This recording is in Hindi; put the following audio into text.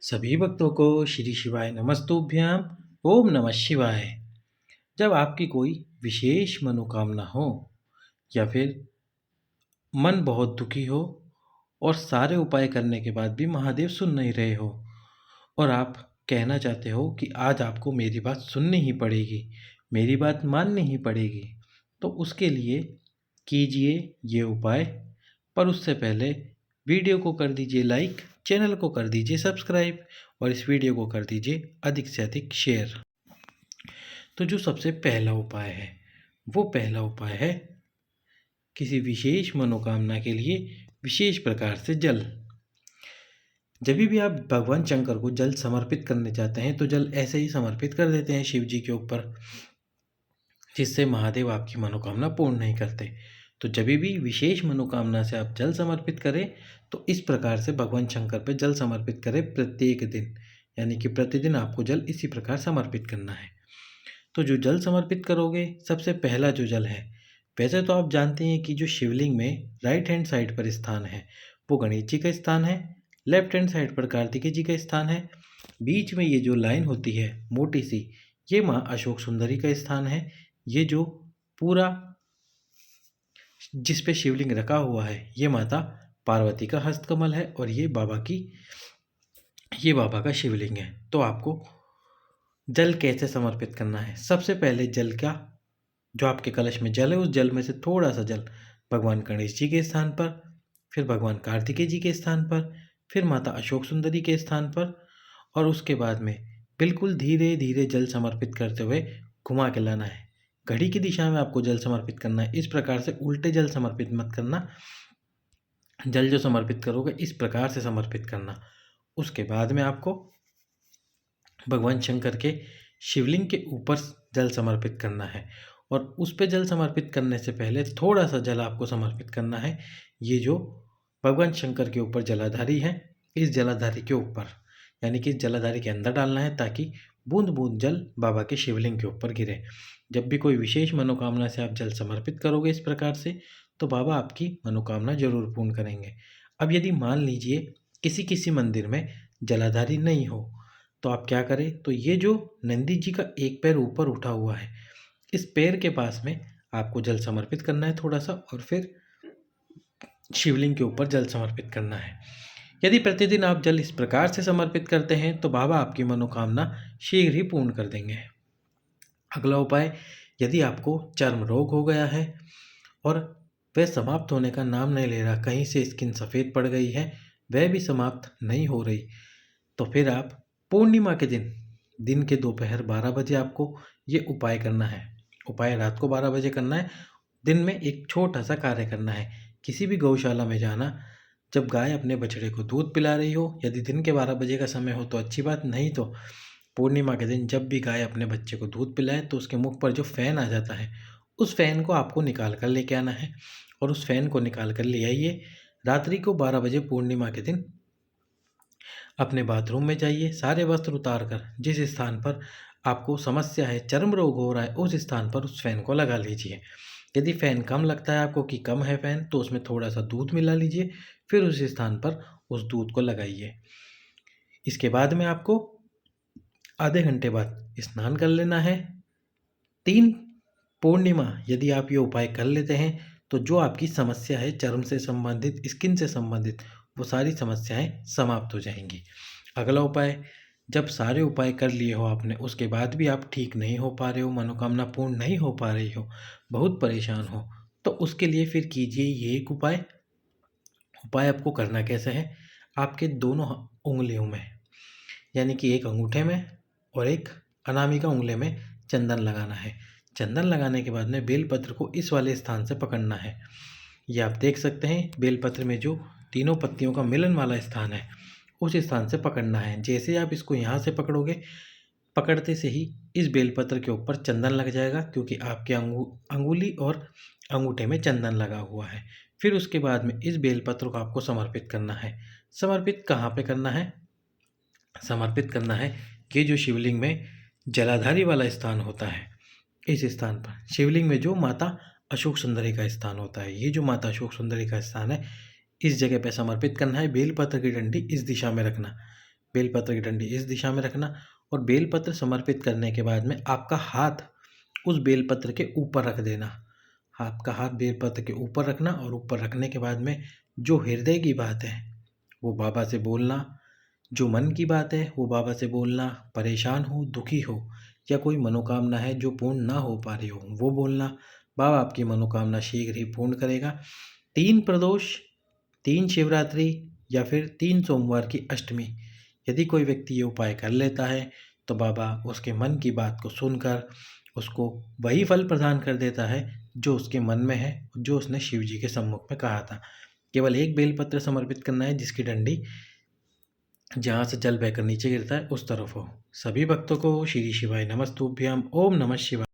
सभी भक्तों को श्री शिवाय नमस्तुभ्याम। ओम नमः शिवाय। जब आपकी कोई विशेष मनोकामना हो या फिर मन बहुत दुखी हो और सारे उपाय करने के बाद भी महादेव सुन नहीं रहे हो और आप कहना चाहते हो कि आज आपको मेरी बात सुननी ही पड़ेगी, मेरी बात माननी ही पड़ेगी, तो उसके लिए कीजिए ये उपाय। पर उससे पहले वीडियो को कर दीजिए लाइक, चैनल को कर दीजिए सब्सक्राइब और इस वीडियो को कर दीजिए अधिक से अधिक शेयर। तो जो सबसे पहला उपाय है वो पहला उपाय है किसी विशेष मनोकामना के लिए विशेष प्रकार से जल। जब भी आप भगवान शंकर को जल समर्पित करने चाहते हैं तो जल ऐसे ही समर्पित कर देते हैं शिव जी के ऊपर, जिससे महादेव आपकी मनोकामना पूर्ण नहीं करते। तो जब भी विशेष मनोकामना से आप जल समर्पित करें तो इस प्रकार से भगवान शंकर पर जल समर्पित करें प्रत्येक दिन, यानी कि प्रतिदिन आपको जल इसी प्रकार समर्पित करना है। तो जो जल समर्पित करोगे, सबसे पहला जो जल है, वैसे तो आप जानते हैं कि जो शिवलिंग में राइट हैंड साइड पर स्थान है वो गणेश जी का स्थान है, लेफ्ट हैंड साइड पर कार्तिकेय जी का स्थान है, बीच में ये जो लाइन होती है मोटी सी, ये माँ अशोक सुंदरी का स्थान है। ये जो पूरा जिस पे शिवलिंग रखा हुआ है ये माता पार्वती का हस्तकमल है और ये बाबा का शिवलिंग है। तो आपको जल कैसे समर्पित करना है? सबसे पहले जल का जो आपके कलश में जल है उस जल में से थोड़ा सा जल भगवान गणेश जी के स्थान पर, फिर भगवान कार्तिकेय जी के स्थान पर, फिर माता अशोक सुंदरी के स्थान पर, और उसके बाद में बिल्कुल धीरे धीरे जल समर्पित करते हुए घुमा के लाना है। घड़ी की दिशा में आपको जल समर्पित करना है। इस प्रकार से उल्टे जल समर्पित मत करना। जल जो समर्पित करोगे इस प्रकार से समर्पित करना। उसके बाद में आपको भगवान शंकर के शिवलिंग के ऊपर जल समर्पित करना है और उस पे जल समर्पित करने से पहले थोड़ा सा जल आपको समर्पित करना है। ये जो भगवान शंकर के ऊपर जलाधारी है, इस जलाधारी के ऊपर, यानी कि इस जलाधारी के अंदर डालना है ताकि बूंद बूंद जल बाबा के शिवलिंग के ऊपर गिरे। जब भी कोई विशेष मनोकामना से आप जल समर्पित करोगे इस प्रकार से तो बाबा आपकी मनोकामना जरूर पूर्ण करेंगे। अब यदि मान लीजिए किसी किसी मंदिर में जलाधारी नहीं हो तो आप क्या करें, तो ये जो नंदी जी का एक पैर ऊपर उठा हुआ है, इस पैर के पास में आपको जल समर्पित करना है थोड़ा सा और फिर शिवलिंग के ऊपर जल समर्पित करना है। यदि प्रतिदिन आप जल इस प्रकार से समर्पित करते हैं तो बाबा आपकी मनोकामना शीघ्र ही पूर्ण कर देंगे। अगला उपाय, यदि आपको चर्म रोग हो गया है और वह समाप्त होने का नाम नहीं ले रहा, कहीं से स्किन सफ़ेद पड़ गई है, वह भी समाप्त नहीं हो रही, तो फिर आप पूर्णिमा के दिन के दोपहर 12 बजे आपको ये उपाय करना है। उपाय रात को 12 बजे करना है। दिन में एक छोटा सा कार्य करना है। किसी भी गौशाला में जाना, जब गाय अपने बछड़े को दूध पिला रही हो, यदि दिन के 12 बजे का समय हो तो अच्छी बात, नहीं तो पूर्णिमा के दिन जब भी गाय अपने बच्चे को दूध पिलाए तो उसके मुख पर जो फ़ैन आ जाता है उस फ़ैन को आपको निकाल कर लेके आना है और उस फ़ैन को निकाल कर ले आइए। रात्रि को 12 बजे पूर्णिमा के दिन अपने बाथरूम में जाइए, सारे वस्त्र उतार कर जिस स्थान पर आपको समस्या है, चर्म रोग हो रहा है, उस स्थान पर उस फ़ैन को लगा लीजिए। यदि फ़ैन कम लगता है आपको कि कम है फ़ैन, तो उसमें थोड़ा सा दूध मिला लीजिए, फिर उस स्थान पर उस दूध को लगाइए। इसके बाद में आपको आधे घंटे बाद स्नान कर लेना है। 3 पूर्णिमा यदि आप ये उपाय कर लेते हैं तो जो आपकी समस्या है चर्म से संबंधित, स्किन से संबंधित, वो सारी समस्याएं समाप्त हो जाएंगी। अगला उपाय, जब सारे उपाय कर लिए हो आपने, उसके बाद भी आप ठीक नहीं हो पा रहे हो, मनोकामना पूर्ण नहीं हो पा रही हो, बहुत परेशान हो, तो उसके लिए फिर कीजिए ये एक उपाय। उपाय आपको करना कैसे है, आपके दोनों उंगलियों में, यानी कि एक अंगूठे में और एक अनामिका उंगली में चंदन लगाना है। चंदन लगाने के बाद में बेलपत्र को इस वाले स्थान से पकड़ना है। ये आप देख सकते हैं बेलपत्र में जो तीनों पत्तियों का मिलन वाला स्थान है उस स्थान से पकड़ना है। जैसे आप इसको यहाँ से पकड़ोगे, पकड़ते से ही इस बेलपत्र के ऊपर चंदन लग जाएगा, क्योंकि आपके अंगुली और अंगूठे में चंदन लगा हुआ है। फिर उसके बाद में इस बेलपत्र को आपको समर्पित करना है। समर्पित कहाँ पे करना है? समर्पित करना है कि जो शिवलिंग में जलाधारी वाला स्थान होता है, इस स्थान पर शिवलिंग में जो माता अशोक सुंदरी का स्थान होता है, ये जो माता अशोक सुंदरी का स्थान है, इस जगह पे समर्पित करना है। बेलपत्र की डंडी इस दिशा में रखना। बेलपत्र की डंडी इस दिशा में रखना और बेलपत्र समर्पित करने के बाद में आपका हाथ उस बेलपत्र के ऊपर रख देना। आपका हाथ बेलपत्र के ऊपर रखना और ऊपर रखने के बाद में जो हृदय की बात है वो बाबा से बोलना, जो मन की बात है वो बाबा से बोलना, परेशान हो, दुखी हो या कोई मनोकामना है जो पूर्ण ना हो पा रही हो वो बोलना। बाबा आपकी मनोकामना शीघ्र ही पूर्ण करेगा। 3 प्रदोष, 3 शिवरात्रि या फिर 3 सोमवार की अष्टमी यदि कोई व्यक्ति ये उपाय कर लेता है तो बाबा उसके मन की बात को सुनकर उसको वही फल प्रदान कर देता है जो उसके मन में है, जो उसने शिव जी के सम्मुख में कहा था। केवल एक बेलपत्र समर्पित करना है जिसकी डंडी जहाँ से जल बहकर नीचे गिरता है उस तरफ हो। सभी भक्तों को श्री शिवाय नमस्तुभ्यम। ओम नमः शिवाय।